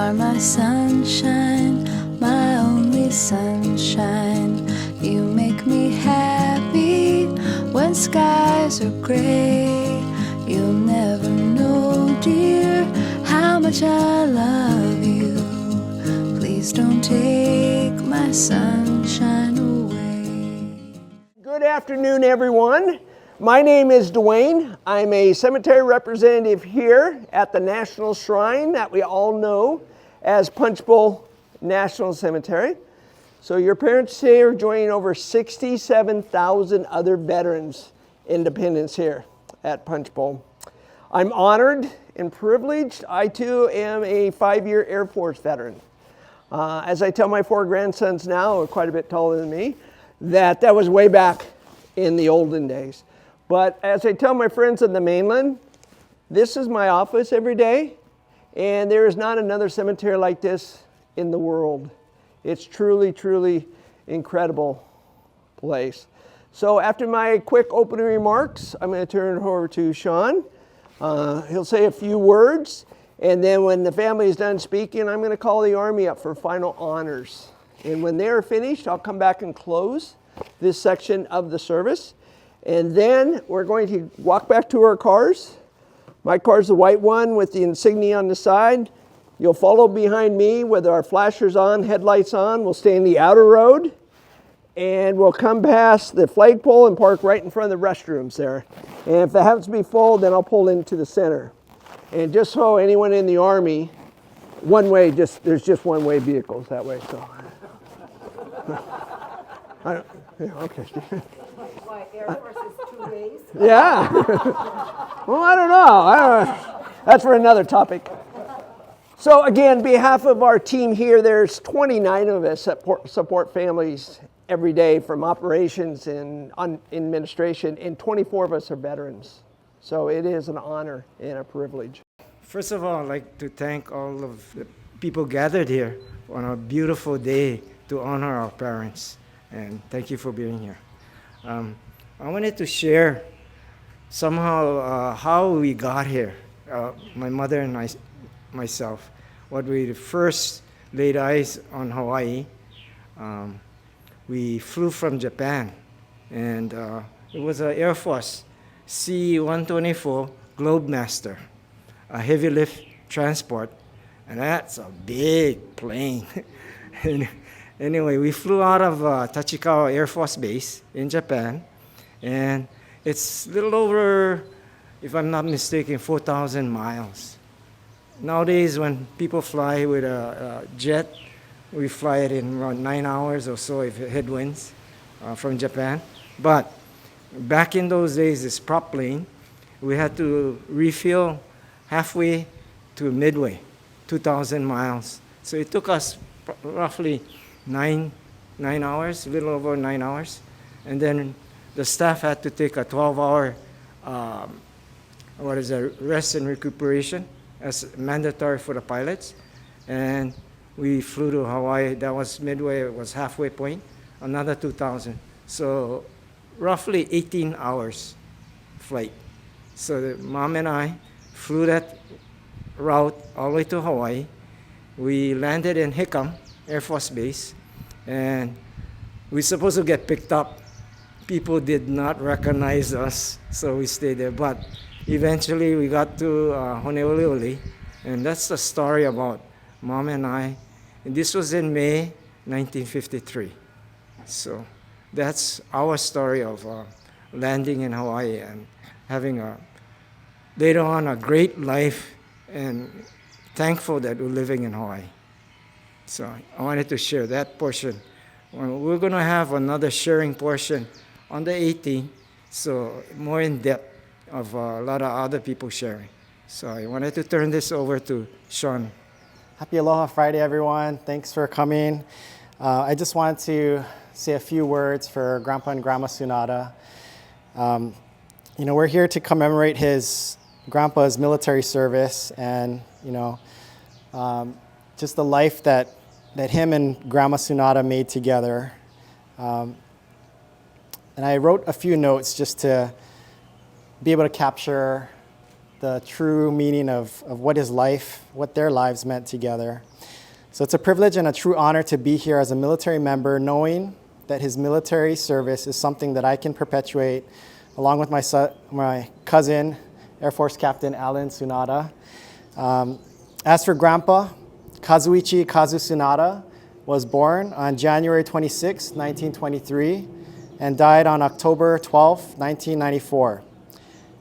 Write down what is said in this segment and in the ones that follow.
are my sunshine, my only sunshine. You make me happy when skies are gray. You'll never know, dear, how much I love you. Please don't take my sunshine away. Good afternoon, everyone. My name is Dwayne. I'm a cemetery representative here at the National Shrine that we all know as Punchbowl National Cemetery. So your parents today are joining over 67,000 other veterans independents here at Punchbowl. I'm honored and privileged. I too am a 5-year Air Force veteran. As I tell my 4 grandsons now, who are quite a bit taller than me, that was way back in the olden days. But as I tell my friends on the mainland, this is my office every day, and there is not another cemetery like this in the world. It's truly, truly incredible place. So after my quick opening remarks, I'm going to turn it over to Sean. He'll say a few words, and then when the family is done speaking, I'm going to call the Army up for final honors. And when they are finished, I'll come back and close this section of the service. And then we're going to walk back to our cars. My car's the white one with the insignia on the side. You'll follow behind me with our flashers on, headlights on. We'll stay in the outer road. And we'll come past the flagpole and park right in front of the restrooms there. And if it happens to be full, then I'll pull into the center. And just so anyone in the Army, there's just one-way vehicles that way. So, okay. Why, Air Force is 2 ways? Yeah. Well, I don't know. That's for another topic. So again, on behalf of our team here, there's 29 of us that support families every day from operations and administration, and 24 of us are veterans. So it is an honor and a privilege. First of all, I'd like to thank all of the people gathered here on a beautiful day to honor our parents. And thank you for being here. I wanted to share somehow how we got here, my mother and myself. When we first laid eyes on Hawaii, we flew from Japan, and it was an Air Force C-124 Globemaster, a heavy lift transport, and that's a big plane. And anyway, we flew out of Tachikawa Air Force Base in Japan, and it's a little over, if I'm not mistaken, 4,000 miles. Nowadays, when people fly with a jet, we fly it in around 9 hours or so if it headwinds from Japan. But back in those days, this prop plane, we had to refuel halfway to midway, 2,000 miles. So it took us roughly 9 hours, a little over 9 hours. And then the staff had to take a 12-hour rest and recuperation as mandatory for the pilots. And we flew to Hawaii. That was midway, it was halfway point, another 2,000. So roughly 18 hours flight. So the mom and I flew that route all the way to Hawaii. We landed in Hickam Air Force Base, and we were supposed to get picked up. People did not recognize us, so we stayed there. But eventually we got to Honolulu, and that's the story about Mom and I. And this was in May 1953. So that's our story of landing in Hawaii and having later on a great life, and thankful that we're living in Hawaii. So I wanted to share that portion. We're going to have another sharing portion on the 18th, so more in depth of a lot of other people sharing. So I wanted to turn this over to Sean. Happy Aloha Friday, everyone. Thanks for coming. I just wanted to say a few words for Grandpa and Grandma Sunada. We're here to commemorate his grandpa's military service and, just the life that him and Grandma Sunada made together. And I wrote a few notes just to be able to capture the true meaning of what is life, what their lives meant together. So it's a privilege and a true honor to be here as a military member, knowing that his military service is something that I can perpetuate along with my cousin, Air Force Captain Alan Sunada. As for Grandpa, Kazuichi Sunada was born on January 26, 1923, and died on October 12, 1994.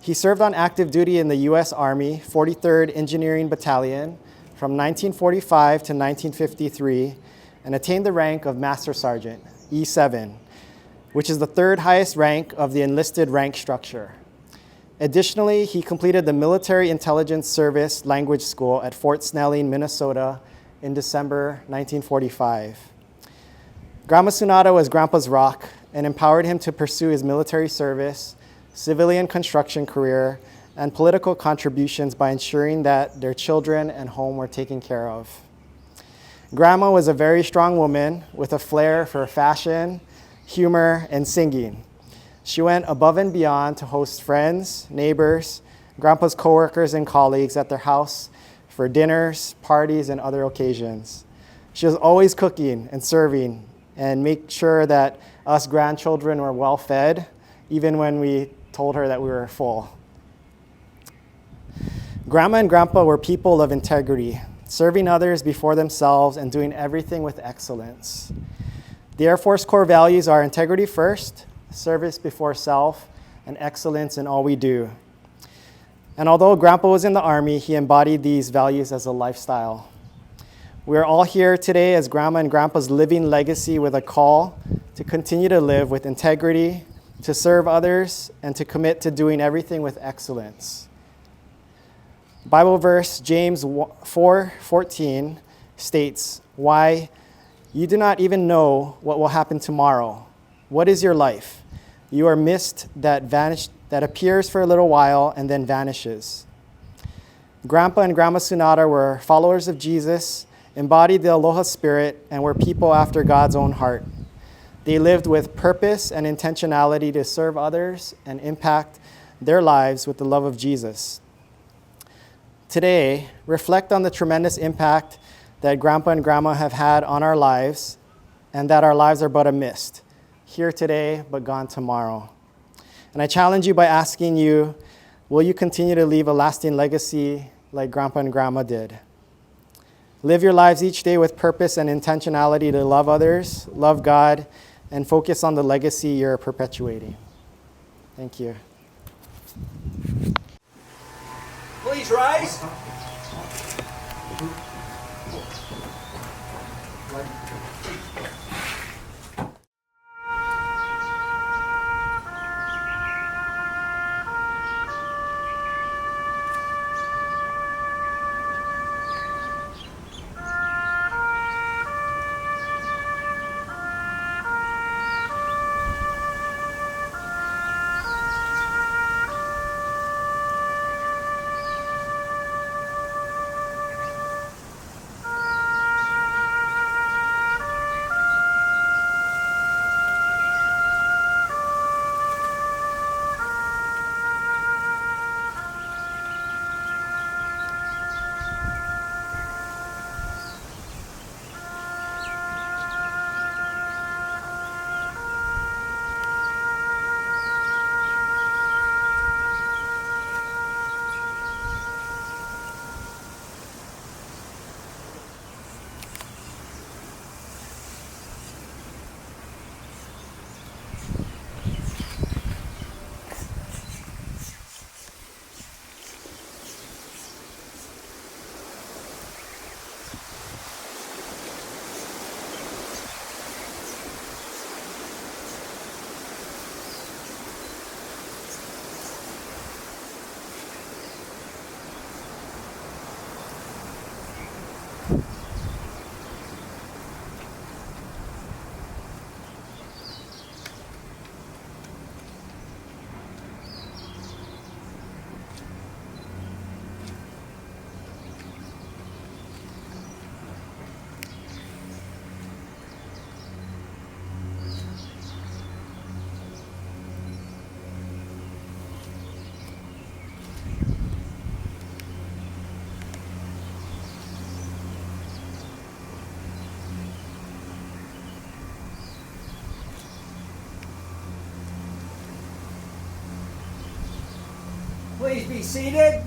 He served on active duty in the U.S. Army, 43rd Engineering Battalion, from 1945 to 1953, and attained the rank of Master Sergeant, E7, which is the third highest rank of the enlisted rank structure. Additionally, he completed the Military Intelligence Service Language School at Fort Snelling, Minnesota in December 1945. Grandma Sunada was Grandpa's rock and empowered him to pursue his military service, civilian construction career, and political contributions by ensuring that their children and home were taken care of. Grandma was a very strong woman with a flair for fashion, humor, and singing. She went above and beyond to host friends, neighbors, Grandpa's coworkers, and colleagues at their house for dinners, parties, and other occasions. She was always cooking and serving and make sure that us grandchildren were well fed, even when we told her that we were full. Grandma and Grandpa were people of integrity, serving others before themselves and doing everything with excellence. The Air Force core values are integrity first, service before self, and excellence in all we do. And although Grandpa was in the Army, he embodied these values as a lifestyle. We are all here today as Grandma and Grandpa's living legacy with a call to continue to live with integrity, to serve others, and to commit to doing everything with excellence. Bible verse James 4:14 states, "Why, you do not even know what will happen tomorrow. What is your life? You are mist that appears for a little while and then vanishes." Grandpa and Grandma Sunada were followers of Jesus, embodied the Aloha spirit, and were people after God's own heart. They lived with purpose and intentionality to serve others and impact their lives with the love of Jesus. Today, reflect on the tremendous impact that Grandpa and Grandma have had on our lives, and that our lives are but a mist, here today but gone tomorrow. And I challenge you by asking you, will you continue to leave a lasting legacy like Grandpa and Grandma did? Live your lives each day with purpose and intentionality to love others, love God, and focus on the legacy you're perpetuating. Thank you. Please rise. Please be seated.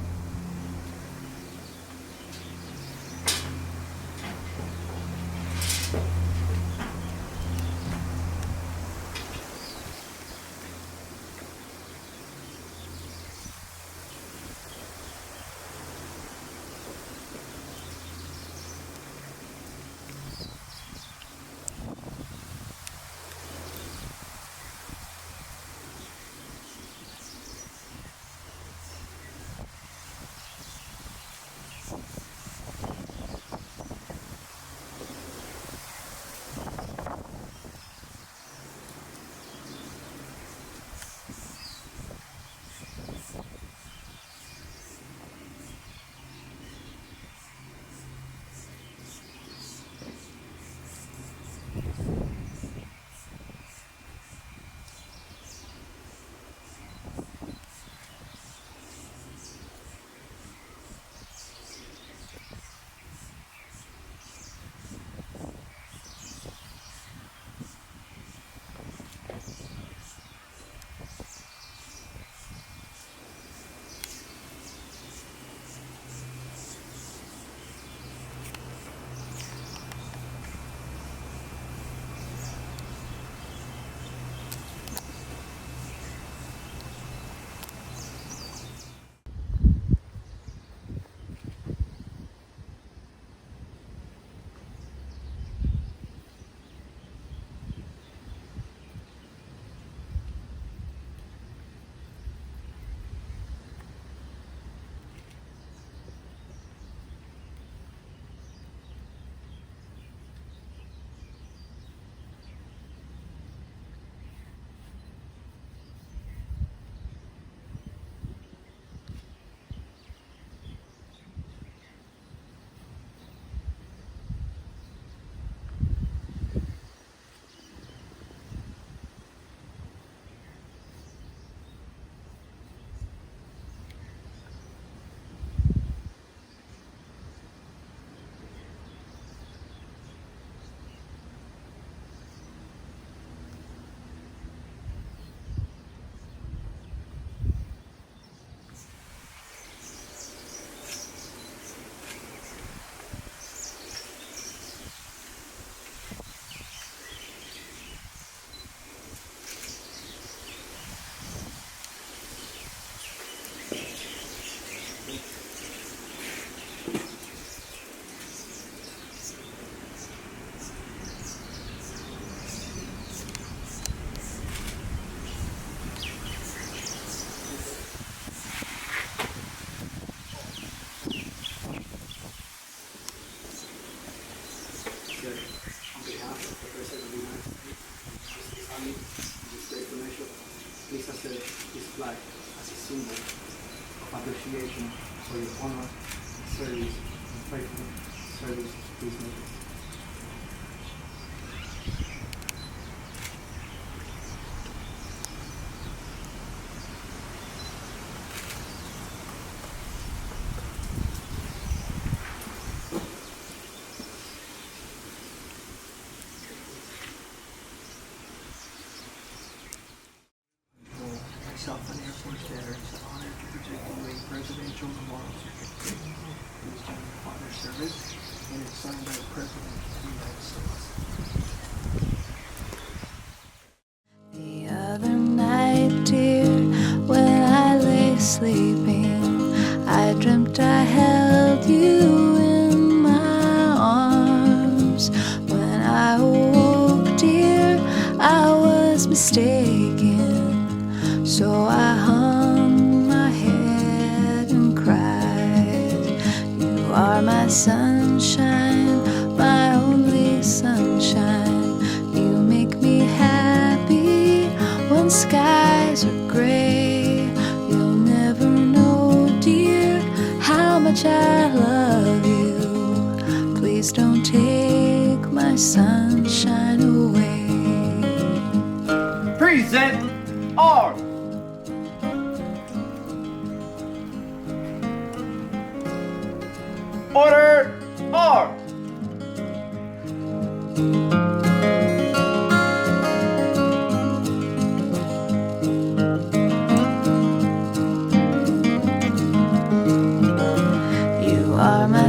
Please accept this flag as a symbol of appreciation for your honor, service, and faithful service to this nation. Myself, an Air Force veteran, is honored to present you a presidential memorial certificate. It was done in father's service, and it's signed by the President of the United States. The other night, dear, when I lay sleeping, I dreamt I held you in my arms. When I awoke, dear, I was mistaken. So I hung my head and cried. You are my sunshine, my only sunshine. You make me happy when skies are gray. You'll never know, dear, how much I love you. Please don't take my sunshine away. Present arms. Order arms.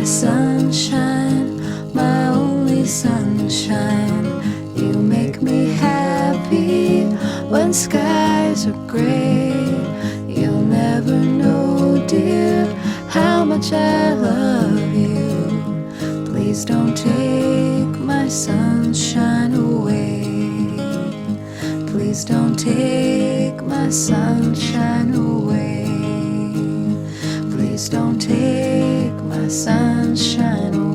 sunshine, my only sunshine. You make me happy when skies are gray. You'll never know, dear, how much I love you. Please don't take my sunshine away. Please don't take my sunshine away. Please don't take my sunshine away.